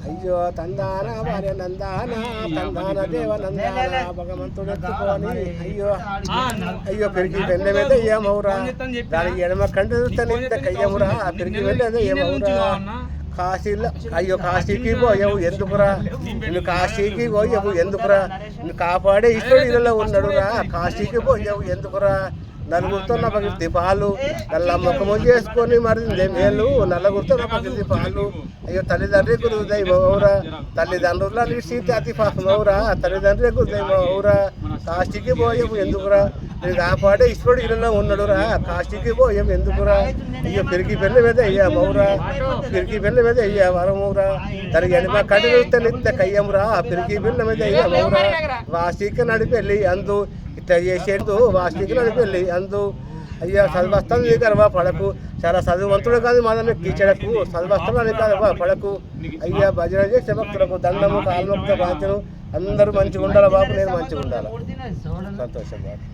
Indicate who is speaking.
Speaker 1: అయ్యో తందాన భార్య నందాన తందాన దేవ నందాన భగవంతుడు ఎత్తుకొని అయ్యో అయ్యో పెరిగి వెళ్ళేదే ఏమవురా దానికి ఎడమ కంటి చూస్తే కయ్యమురా పెరిగి వెళ్ళేదే ఏమవురా కాశీలో అయ్యో కాశీకి పోయావు ఎందుకురా నువ్వు కాశీకి పోయావు ఎందుకురా నువ్వు కాపాడే ఈశ్వరుడు ఇళ్ళలో ఉన్నాడు రా కాశీకి పోయావు ఎందుకురా నలుగురితో నా పగిలితే పాలు నల్ల ముఖము చేసుకొని మరిందే మేలు నలుగురితో నా పగిలితే పాలు అయ్యో తల్లిదండ్రి గురు దైవరా తల్లిదండ్రుల సీత అతి పాపమవురా తల్లిదండ్రి గురు దైవరా కాశీకి పోయావు ఎందుకురా నేను కాపాడే ఈశ్వరుడు ఇళ్ళలో ఉన్నాడు రా కాశీకి పోయావు ఎందుకురా అయ్యో పెరిగి పెళ్ళి మీద అయ్యా మౌరా పెరిగి పెళ్ళి మీద అయ్యా వరమౌరా తనకి ఎనిమ కడి చూస్తే నిత్య కయ్యంరా పెరిగి పెళ్ళి మీద అయ్యా మౌరా వాసిక నడిపెళ్ళి అందు ఇట్లా చేసేందు వాసిక నడిపెళ్ళి అందు అయ్యా చదివస్తాను గర్వా పడకు చాలా చదువువంతుడు కాదు మాదమే కీచడకు చదివస్తాను గర్వా పడకు అయ్యా భజన చేసే భక్తులకు దండము కాల్మక్త బాధ్యను అందరూ మంచిగా ఉండాలి బాబు నేను మంచిగా ఉండాలి సంతోషం బాబు